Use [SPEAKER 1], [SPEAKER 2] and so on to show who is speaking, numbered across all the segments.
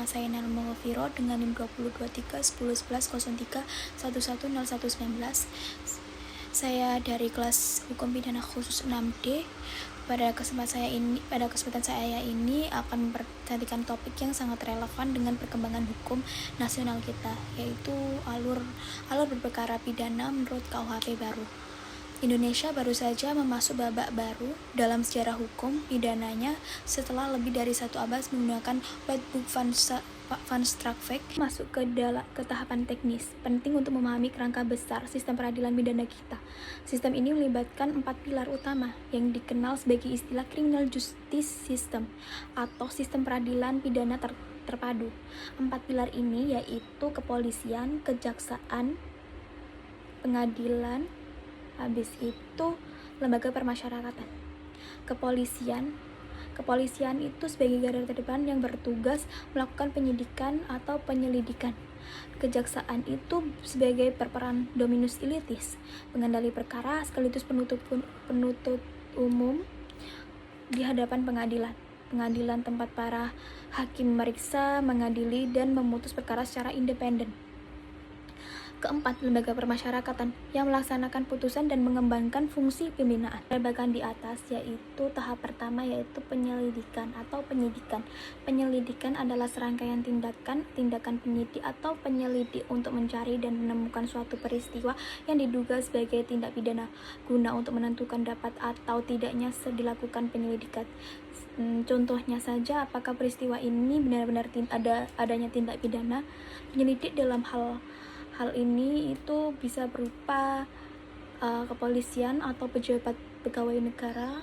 [SPEAKER 1] saya Nelma Wafiro dengan NIM 2023101103110119. Saya dari kelas Hukum Pidana Khusus 6D. Pada kesempatan saya ini akan memperhatikan topik yang sangat relevan dengan perkembangan hukum nasional kita, yaitu alur berperkara pidana menurut KUHP baru. Indonesia baru saja memasuk babak baru dalam sejarah hukum pidananya setelah lebih dari 1 abad menggunakan White Book Van Strafrecht. Masuk ke tahapan teknis penting untuk memahami kerangka besar sistem peradilan pidana kita. Sistem ini melibatkan 4 pilar utama yang dikenal sebagai istilah criminal justice system atau sistem peradilan pidana terpadu. 4 pilar ini yaitu kepolisian, kejaksaan, pengadilan, habis itu lembaga permasyarakatan. Kepolisian itu sebagai garda terdepan yang bertugas melakukan penyidikan atau penyelidikan. Kejaksaan itu sebagai berperan dominus litis, pengendali perkara sekaligus penuntut umum di hadapan pengadilan. Pengadilan tempat para hakim memeriksa, mengadili, dan memutus perkara secara independen. Keempat, lembaga permasyarakatan yang melaksanakan putusan dan mengembangkan fungsi pembinaan. Bagian di atas yaitu tahap pertama yaitu penyelidikan atau penyidikan. Penyelidikan adalah serangkaian tindakan penyidik atau penyelidik untuk mencari dan menemukan suatu peristiwa yang diduga sebagai tindak pidana guna untuk menentukan dapat atau tidaknya dilakukan penyelidikan. Contohnya saja, apakah peristiwa ini benar-benar adanya tindak pidana. Penyelidik dalam hal ini itu bisa berupa kepolisian atau pejabat pegawai negara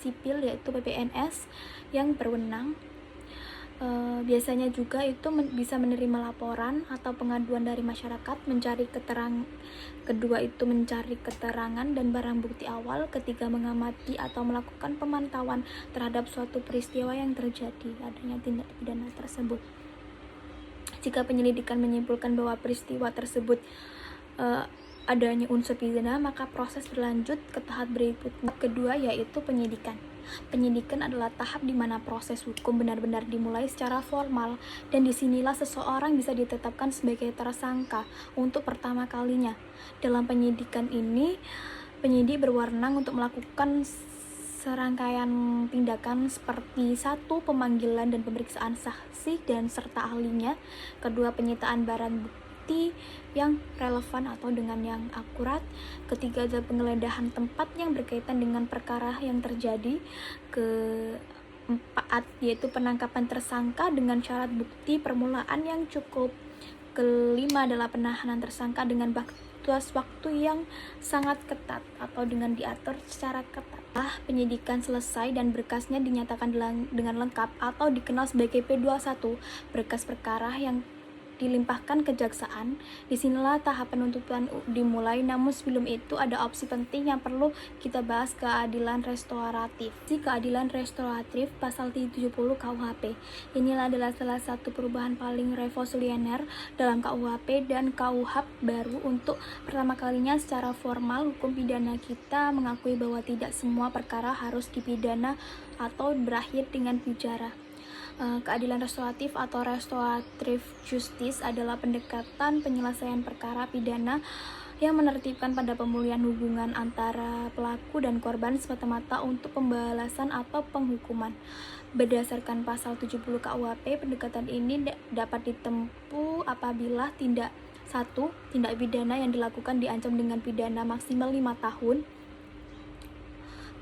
[SPEAKER 1] sipil yaitu PPNS yang berwenang. Biasanya juga itu bisa menerima laporan atau pengaduan dari masyarakat, mencari keterangan dan barang bukti awal. Ketiga, mengamati atau melakukan pemantauan terhadap suatu peristiwa yang terjadi adanya tindak pidana tersebut. Jika penyelidikan menyimpulkan bahwa peristiwa tersebut adanya unsur pidana, maka proses berlanjut ke tahap berikutnya. Kedua yaitu penyidikan. Penyidikan adalah tahap di mana proses hukum benar-benar dimulai secara formal, dan disinilah seseorang bisa ditetapkan sebagai tersangka untuk pertama kalinya. Dalam penyidikan ini, penyidik berwenang untuk melakukan serangkaian tindakan seperti 1. Pemanggilan dan pemeriksaan saksi dan serta ahlinya. Kedua, penyitaan barang bukti yang relevan atau dengan yang akurat. Ketiga, adalah penggeledahan tempat yang berkaitan dengan perkara yang terjadi. Keempat, yaitu penangkapan tersangka dengan syarat bukti permulaan yang cukup. Kelima adalah penahanan tersangka dengan batas waktu yang sangat ketat atau dengan diatur secara ketat. Penyidikan selesai dan berkasnya dinyatakan dengan lengkap atau dikenal sebagai P21, berkas perkara yang dilimpahkan kejaksaan. Disinilah tahap penuntutan dimulai, namun sebelum itu ada opsi penting yang perlu kita bahas, keadilan restoratif. Keadilan restoratif pasal 70 KUHP. Inilah adalah salah satu perubahan paling revolusioner dalam KUHP dan KUHP baru. Untuk pertama kalinya secara formal hukum pidana kita mengakui bahwa tidak semua perkara harus dipidana atau berakhir dengan penjara. Keadilan restoratif atau restoratif justice adalah pendekatan penyelesaian perkara pidana yang menertibkan pada pemulihan hubungan antara pelaku dan korban semata-mata untuk pembalasan atau penghukuman. Berdasarkan pasal 70 KUHP, pendekatan ini dapat ditempuh apabila tindak pidana yang dilakukan diancam dengan pidana maksimal 5 tahun,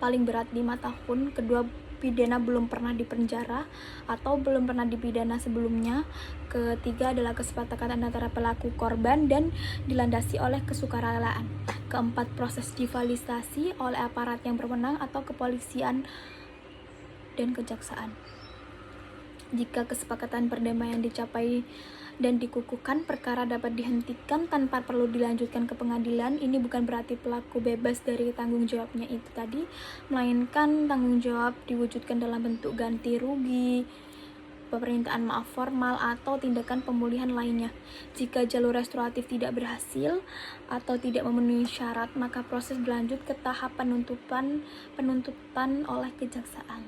[SPEAKER 1] paling berat 5 tahun. Kedua, pidana belum pernah dipenjara atau belum pernah dipidana sebelumnya. Ketiga adalah kesepakatan antara pelaku korban dan dilandasi oleh kesukarelaan. Keempat, proses divalidasi oleh aparat yang berwenang atau kepolisian dan kejaksaan. Jika kesepakatan perdamaian dicapai dan dikukuhkan, perkara dapat dihentikan tanpa perlu dilanjutkan ke pengadilan. Ini bukan berarti pelaku bebas dari tanggung jawabnya itu tadi, melainkan tanggung jawab diwujudkan dalam bentuk ganti rugi, permintaan maaf formal, atau tindakan pemulihan lainnya. Jika jalur restoratif tidak berhasil atau tidak memenuhi syarat, maka proses berlanjut ke tahap penuntutan oleh kejaksaan.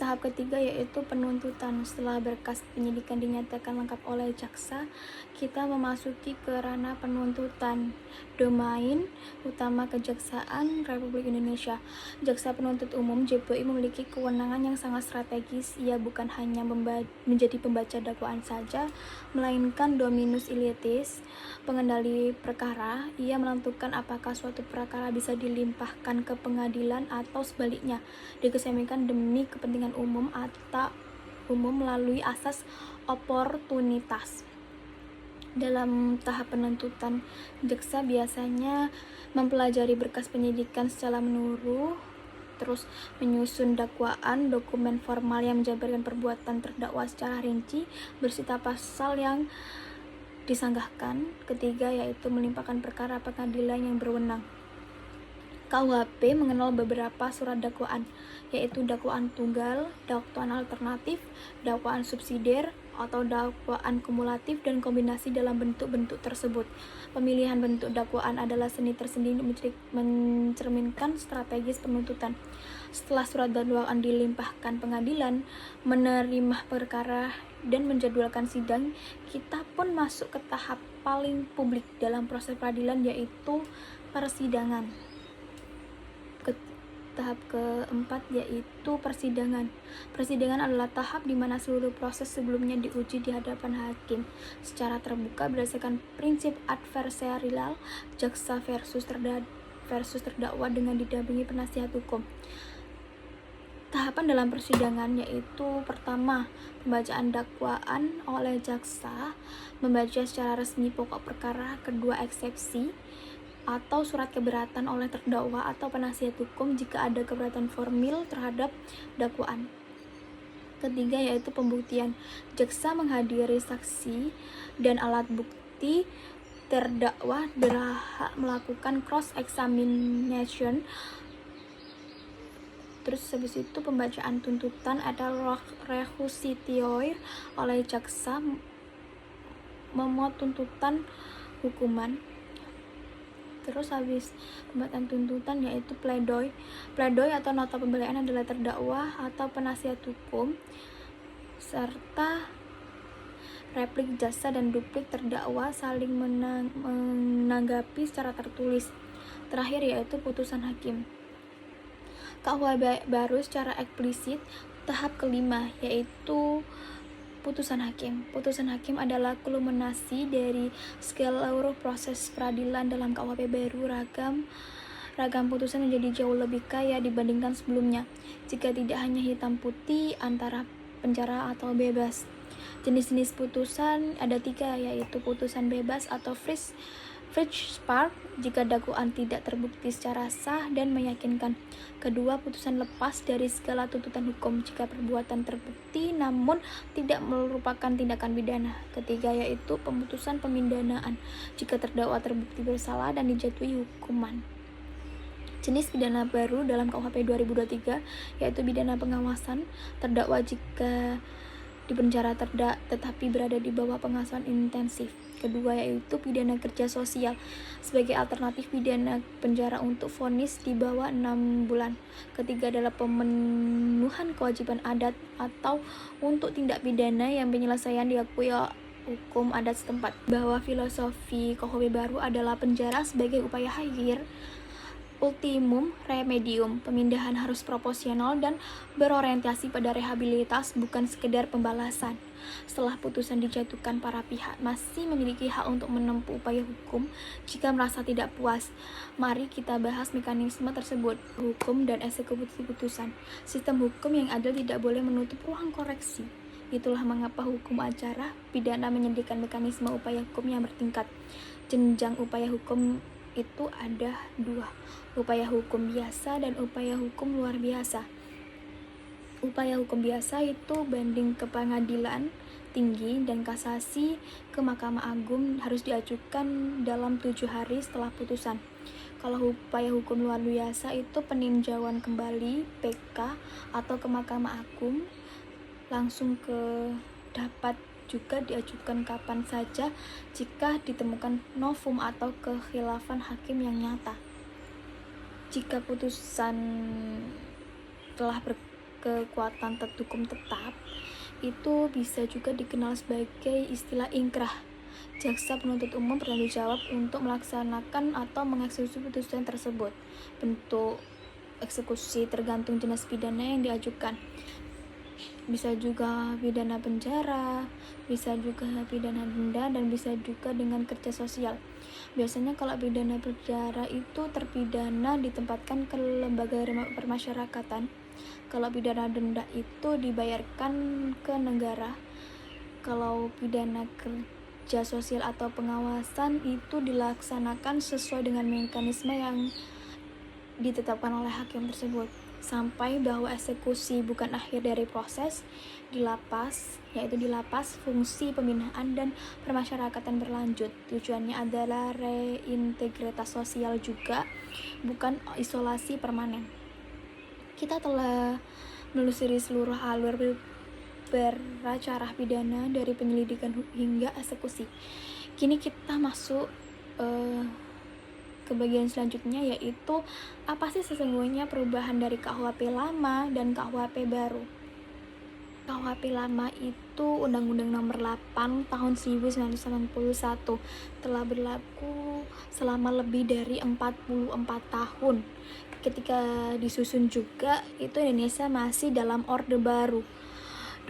[SPEAKER 1] Tahap ketiga yaitu penuntutan. Setelah berkas penyidikan dinyatakan lengkap oleh jaksa, kita memasuki ke ranah penuntutan. Domain utama Kejaksaan Republik Indonesia. Jaksa Penuntut Umum (JPUI) memiliki kewenangan yang sangat strategis. Ia bukan hanya menjadi pembaca dakwaan saja, melainkan dominus ilitis, pengendali perkara. Ia menentukan apakah suatu perkara bisa dilimpahkan ke pengadilan atau sebaliknya dikesampingkan demi kepentingan umum atau umum melalui asas oportunitas. Dalam tahap penuntutan, jaksa biasanya mempelajari berkas penyidikan secara menyeluruh, terus menyusun dakwaan, dokumen formal yang menjabarkan perbuatan terdakwa secara rinci, beserta pasal yang disanggahkan. Ketiga yaitu melimpahkan perkara pengadilan yang berwenang. KUHP mengenal beberapa surat dakwaan, yaitu dakwaan tunggal, dakwaan alternatif, dakwaan subsidiar, atau dakwaan kumulatif, dan kombinasi dalam bentuk-bentuk tersebut. Pemilihan bentuk dakwaan adalah seni tersendiri mencerminkan strategis penuntutan. Setelah surat dakwaan dilimpahkan pengadilan, menerima perkara, dan menjadwalkan sidang, kita pun masuk ke tahap paling publik dalam proses peradilan, yaitu persidangan. Tahap keempat yaitu persidangan. Persidangan adalah tahap di mana seluruh proses sebelumnya diuji di hadapan hakim secara terbuka berdasarkan prinsip adversarial, jaksa versus terdakwa dengan didampingi penasihat hukum. Tahapan dalam persidangan yaitu pertama, pembacaan dakwaan oleh jaksa, membaca secara resmi pokok perkara. Kedua, eksepsi atau surat keberatan oleh terdakwa atau penasihat hukum jika ada keberatan formil terhadap dakwaan. Ketiga yaitu pembuktian. Jaksa menghadiri saksi dan alat bukti. Terdakwa berhak melakukan cross examination. Terus habis itu pembacaan tuntutan atau requisitio oleh jaksa, memuat tuntutan hukuman. Terus habis pembacaan tuntutan yaitu pledoi. Pledoi atau nota pembelaan adalah terdakwa atau penasihat hukum serta replik jaksa dan duplik terdakwa saling menanggapi secara tertulis. Terakhir yaitu putusan hakim. KUHP baru secara eksplisit. Tahap kelima yaitu putusan hakim. Putusan hakim adalah kulminasi dari seluruh proses peradilan. Dalam KUHP baru, ragam putusan menjadi jauh lebih kaya dibandingkan sebelumnya. Jika tidak hanya hitam putih antara penjara atau bebas. Jenis-jenis putusan ada 3, yaitu putusan bebas atau Freispruch jika dakwaan tidak terbukti secara sah dan meyakinkan. Kedua, putusan lepas dari segala tuntutan hukum jika perbuatan terbukti namun tidak merupakan tindakan pidana. Ketiga, yaitu pemutusan pemindanaan jika terdakwa terbukti bersalah dan dijatuhi hukuman. Jenis pidana baru dalam KUHP 2023 yaitu pidana pengawasan. Terdakwa jika di penjara tetapi berada di bawah pengawasan intensif. Kedua yaitu pidana kerja sosial sebagai alternatif pidana penjara untuk vonis di bawah 6 bulan. Ketiga adalah pemenuhan kewajiban adat atau untuk tindak pidana yang penyelesaian diakui hukum adat setempat. Bahwa filosofi KUHP baru adalah penjara sebagai upaya akhir ultimum remedium. Pemindahan harus proporsional dan berorientasi pada rehabilitas, bukan sekedar pembalasan. Setelah putusan dijatuhkan, para pihak masih memiliki hak untuk menempuh upaya hukum jika merasa tidak puas. Mari kita bahas mekanisme tersebut. Hukum dan eksekusi putusan. Sistem hukum yang adil tidak boleh menutup ruang koreksi. Itulah mengapa hukum acara pidana menyediakan mekanisme upaya hukum yang bertingkat. Jenjang upaya hukum itu ada 2, upaya hukum biasa dan upaya hukum luar biasa. Upaya hukum biasa itu banding ke pengadilan tinggi dan kasasi ke Mahkamah Agung harus diajukan dalam 7 hari setelah putusan. Kalau upaya hukum luar biasa itu peninjauan kembali PK atau ke Mahkamah Agung langsung ke dapat juga diajukan kapan saja jika ditemukan novum atau kekhilafan hakim yang nyata. Jika putusan telah kekuatan hukum tetap itu bisa juga dikenal sebagai istilah ingkrah. Jaksa penuntut umum bertanggung jawab untuk melaksanakan atau mengeksekusi putusan tersebut. Bentuk eksekusi tergantung jenis pidana yang diajukan. Bisa juga pidana penjara, bisa juga pidana denda, dan bisa juga dengan kerja sosial. Biasanya kalau pidana penjara itu terpidana ditempatkan ke lembaga permasyarakatan. Kalau pidana denda itu dibayarkan ke negara. Kalau pidana kerja sosial atau pengawasan itu dilaksanakan sesuai dengan mekanisme yang ditetapkan oleh hakim tersebut, sampai bahwa eksekusi bukan akhir dari proses. Di lapas, yaitu di lapas, fungsi pembinaan dan permasyarakatan berlanjut. Tujuannya adalah reintegritas sosial juga, bukan isolasi permanen. Kita telah menelusuri seluruh alur beracara pidana dari penyelidikan hingga eksekusi. Kini kita masuk ke bagian selanjutnya, yaitu apa sih sesungguhnya perubahan dari KUHP lama dan KUHP baru. KUHP lama itu Undang-Undang Nomor 8 Tahun 1981 telah berlaku selama lebih dari 44 tahun. Ketika disusun juga, itu Indonesia masih dalam Orde Baru.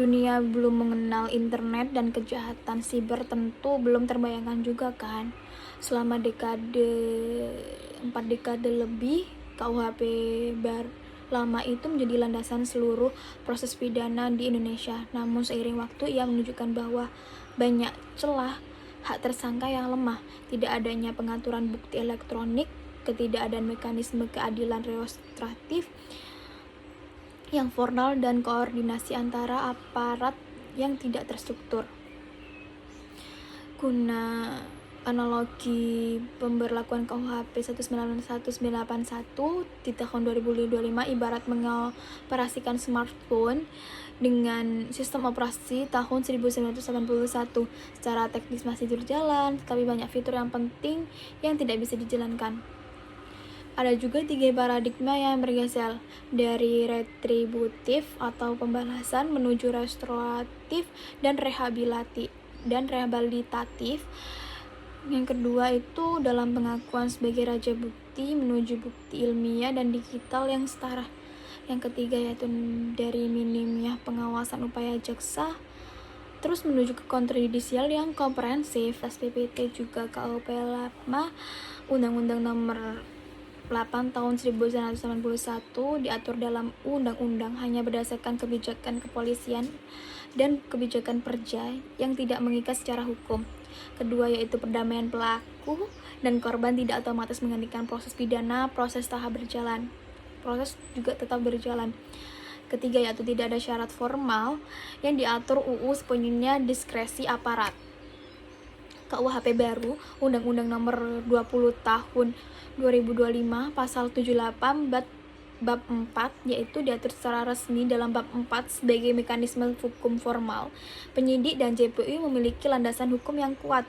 [SPEAKER 1] Dunia belum mengenal internet dan kejahatan siber tentu belum terbayangkan juga kan. Selama 4 dekade lebih, KUHP lama itu menjadi landasan seluruh proses pidana di Indonesia. Namun seiring waktu ia menunjukkan bahwa banyak celah hak tersangka yang lemah, tidak adanya pengaturan bukti elektronik, ketidakadaan mekanisme keadilan restoratif yang formal, dan koordinasi antara aparat yang tidak terstruktur. Guna analogi pemberlakuan KUHP 1981 di tahun 2025 ibarat mengoperasikan smartphone dengan sistem operasi tahun 1981. Secara teknis masih berjalan, tapi banyak fitur yang penting yang tidak bisa dijalankan. Ada juga 3 paradigma yang bergeser dari retributif atau pembalasan menuju restoratif dan rehabilitatif. Yang kedua itu dalam pengakuan sebagai raja bukti menuju bukti ilmiah dan digital yang setara. Yang ketiga yaitu dari minimnya pengawasan upaya jaksa terus menuju ke kontradisial yang komprehensif. PPT juga KUHP lama Undang-Undang Nomor 8 Tahun 1981 diatur dalam undang-undang hanya berdasarkan kebijakan kepolisian dan kebijakan perja yang tidak mengikat secara hukum. Kedua yaitu perdamaian pelaku dan korban tidak otomatis menggantikan proses pidana, proses juga tetap berjalan. Ketiga yaitu tidak ada syarat formal yang diatur UU sepenuhnya diskresi aparat. KUHP baru Undang-Undang Nomor 20 Tahun 2025 Pasal 78 Bab 4 yaitu diatur secara resmi dalam Bab 4 sebagai mekanisme hukum formal. Penyidik dan JPU memiliki landasan hukum yang kuat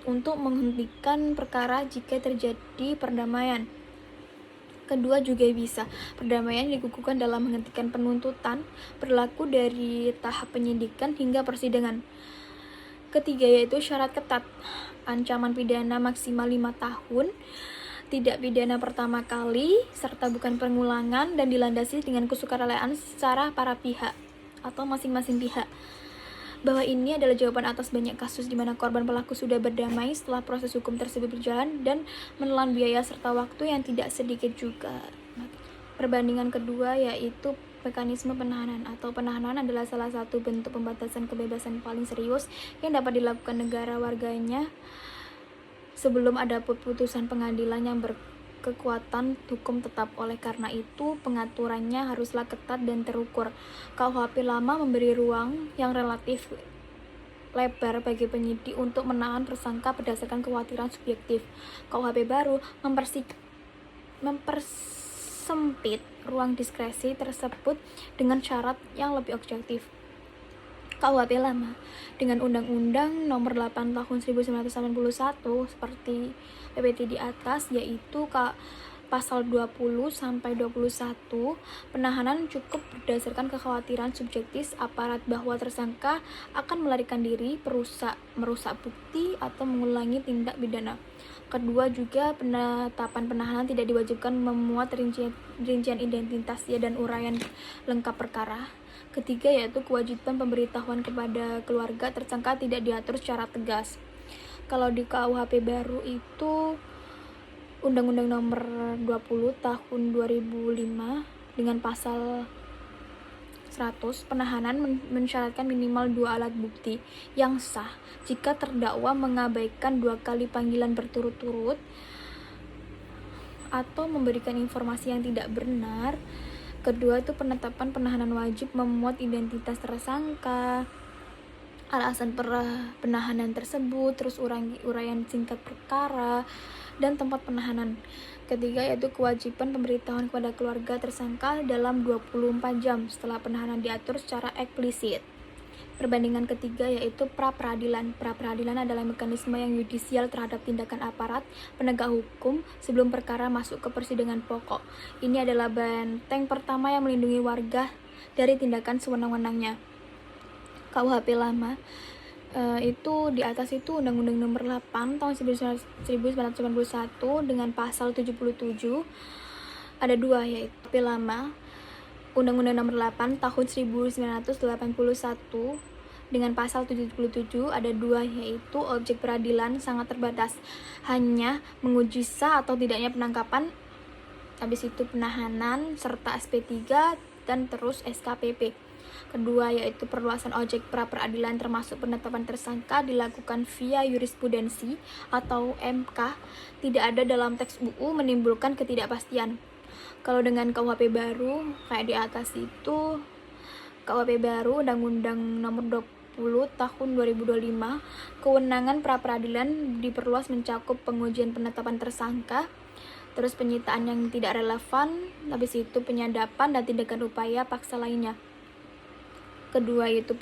[SPEAKER 1] untuk menghentikan perkara jika terjadi perdamaian. Kedua juga bisa, perdamaian dikukuhkan dalam menghentikan penuntutan berlaku dari tahap penyidikan hingga persidangan. Ketiga yaitu syarat ketat, ancaman pidana maksimal 5 tahun, tidak pidana pertama kali, serta bukan pengulangan, dan dilandasi dengan kesukarelawan secara para pihak atau masing-masing pihak. Bahwa ini adalah jawaban atas banyak kasus di mana korban pelaku sudah berdamai setelah proses hukum tersebut berjalan dan menelan biaya serta waktu yang tidak sedikit juga. Perbandingan kedua yaitu mekanisme penahanan atau penahanan adalah salah satu bentuk pembatasan kebebasan paling serius yang dapat dilakukan negara warganya sebelum ada putusan pengadilan yang berkekuatan hukum tetap. Oleh karena itu, pengaturannya haruslah ketat dan terukur. KUHP lama memberi ruang yang relatif lebar bagi penyidik untuk menahan tersangka berdasarkan kekhawatiran subjektif. KUHP baru mempersempit ruang diskresi tersebut dengan syarat yang lebih objektif. KUHP lama dengan Undang-Undang Nomor 8 Tahun 1981 seperti PPT di atas, yaitu Pasal 20 sampai 21, penahanan cukup berdasarkan kekhawatiran subjektif aparat bahwa tersangka akan melarikan diri, merusak bukti, atau mengulangi tindak pidana. Kedua juga, penetapan penahanan tidak diwajibkan memuat rincian identitas dan uraian lengkap perkara. Ketiga yaitu kewajiban pemberitahuan kepada keluarga tersangka tidak diatur secara tegas. Kalau di KUHP baru itu Undang-Undang Nomor 20 Tahun 2005 dengan pasal 100, penahanan mensyaratkan minimal 2 alat bukti yang sah. Jika terdakwa mengabaikan 2 kali panggilan berturut-turut atau memberikan informasi yang tidak benar. Kedua itu penetapan penahanan wajib memuat identitas tersangka, alasan penahanan tersebut, terus uraian singkat perkara, dan tempat penahanan. Ketiga yaitu kewajiban pemberitahuan kepada keluarga tersangka dalam 24 jam setelah penahanan diatur secara eksplisit. Perbandingan ketiga yaitu pra-peradilan. Pra-peradilan adalah mekanisme yang yudisial terhadap tindakan aparat penegak hukum sebelum perkara masuk ke persidangan pokok. Ini adalah benteng pertama yang melindungi warga dari tindakan sewenang-wenangnya. KUHP lama itu di atas itu Undang-Undang Nomor 8 tahun 1991 dengan pasal 77. Ada 2 yaitu KUHP lama Undang-Undang Nomor 8 tahun 1981 dengan pasal 77. Ada 2 yaitu objek peradilan sangat terbatas, hanya menguji sah atau tidaknya penangkapan, habis itu penahanan serta SP3 dan terus SKPP. Kedua yaitu perluasan objek pra-peradilan termasuk penetapan tersangka dilakukan via jurisprudensi atau MK, tidak ada dalam teks UU menimbulkan ketidakpastian. Kalau dengan KUHP baru kayak di atas itu, KUHP baru Undang-Undang Nomor 20 Tahun 2025, kewenangan pra-peradilan diperluas mencakup pengujian penetapan tersangka, terus penyitaan yang tidak relevan, habis itu penyadapan dan tindakan upaya paksa lainnya. Kedua yaitu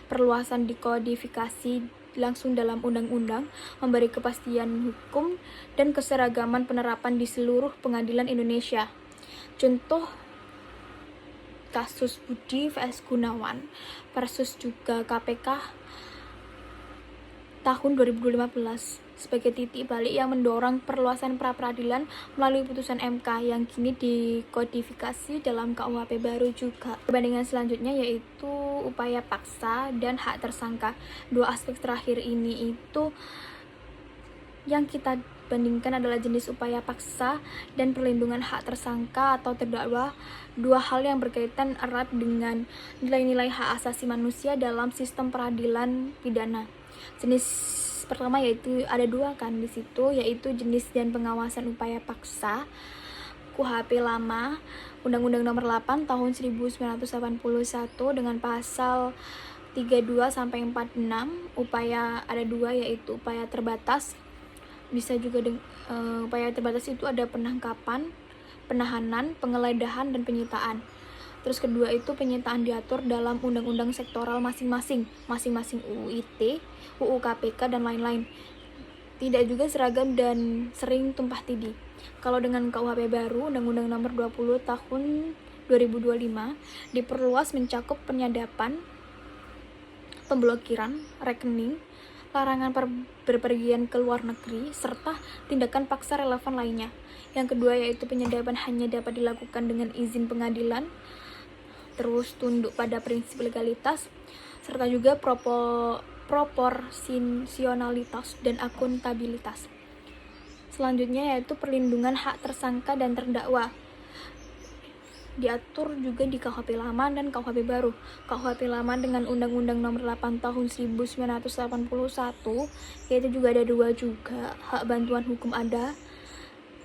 [SPEAKER 1] perluasan dikodifikasi langsung dalam undang-undang, memberi kepastian hukum dan keseragaman penerapan di seluruh pengadilan Indonesia. Contoh kasus Budi vs Gunawan versus juga KPK tahun 2015 sebagai titik balik yang mendorong perluasan pra-peradilan melalui putusan MK yang kini dikodifikasi dalam KUHP baru juga. Perbandingan selanjutnya yaitu upaya paksa dan hak tersangka. 2 aspek terakhir ini itu yang kita bandingkan adalah jenis upaya paksa dan perlindungan hak tersangka atau terdakwa, 2 hal yang berkaitan erat dengan nilai-nilai hak asasi manusia dalam sistem peradilan pidana. Jenis pertama yaitu ada 2 kan di situ, yaitu jenis dan pengawasan upaya paksa. KUHP lama Undang-Undang Nomor 8 Tahun 1981 dengan pasal 32 sampai 46. Upaya ada 2 yaitu upaya terbatas. Bisa juga upaya terbatas itu ada penangkapan, penahanan, penggeledahan dan penyitaan. Terus kedua itu penyitaan diatur dalam undang-undang sektoral masing-masing UU ITE, UU KPK dan lain-lain. Tidak juga seragam dan sering tumpah tindih. Kalau dengan KUHP baru Undang-Undang Nomor 20 Tahun 2025 diperluas mencakup penyadapan, pemblokiran rekening, larangan berpergian ke luar negeri, serta tindakan paksa relevan lainnya. Yang kedua yaitu penyadapan hanya dapat dilakukan dengan izin pengadilan, terus tunduk pada prinsip legalitas, serta juga proporsionalitas dan akuntabilitas. Selanjutnya yaitu perlindungan hak tersangka dan terdakwa. Diatur juga di KUHP lama dan KUHP baru. KUHP lama dengan Undang-Undang Nomor 8 Tahun 1981, yaitu juga ada 2 juga, hak bantuan hukum ada,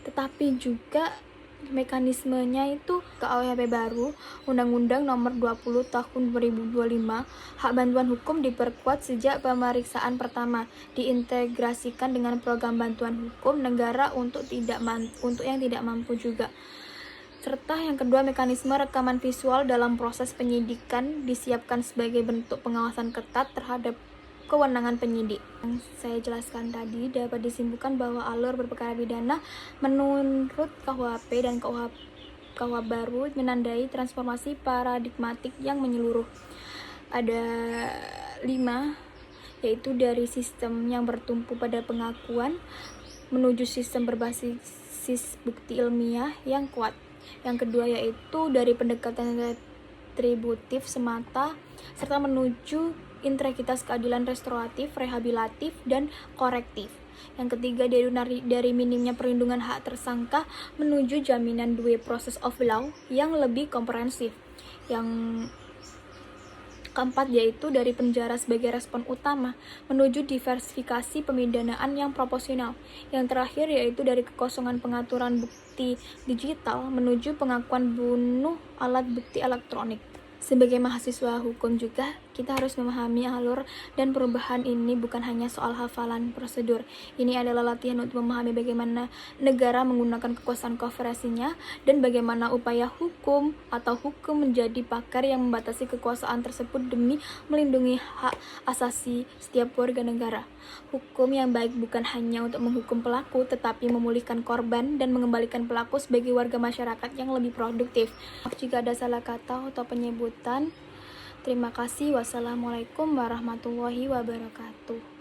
[SPEAKER 1] tetapi juga mekanismenya itu KUHP baru Undang-Undang Nomor 20 Tahun 2025, hak bantuan hukum diperkuat sejak pemeriksaan pertama, diintegrasikan dengan program bantuan hukum negara untuk yang tidak mampu juga. Serta yang kedua, mekanisme rekaman visual dalam proses penyidikan disiapkan sebagai bentuk pengawasan ketat terhadap kewenangan penyidik. Yang saya jelaskan tadi dapat disimpulkan bahwa alur berperkara pidana menurut KUHP dan KUHP baru menandai transformasi paradigmatik yang menyeluruh. Ada 5, yaitu dari sistem yang bertumpu pada pengakuan menuju sistem berbasis bukti ilmiah yang kuat. Yang kedua yaitu dari pendekatan retributif semata serta menuju integritas keadilan restoratif, rehabilitatif, dan korektif. Yang ketiga dari minimnya perlindungan hak tersangka menuju jaminan due process of law yang lebih komprehensif. Yang keempat yaitu dari penjara sebagai respon utama menuju diversifikasi pemidanaan yang proporsional. Yang terakhir yaitu dari kekosongan pengaturan bukti digital menuju pengakuan bunuh alat bukti elektronik. Sebagai mahasiswa hukum juga, kita harus memahami alur dan perubahan ini bukan hanya soal hafalan prosedur. Ini adalah latihan untuk memahami bagaimana negara menggunakan kekuasaan konferensinya dan bagaimana upaya hukum atau hukum menjadi pakar yang membatasi kekuasaan tersebut demi melindungi hak asasi setiap warga negara. Hukum yang baik bukan hanya untuk menghukum pelaku, tetapi memulihkan korban dan mengembalikan pelaku sebagai warga masyarakat yang lebih produktif. Jika ada salah kata atau penyebutan, terima kasih. Wassalamualaikum warahmatullahi wabarakatuh.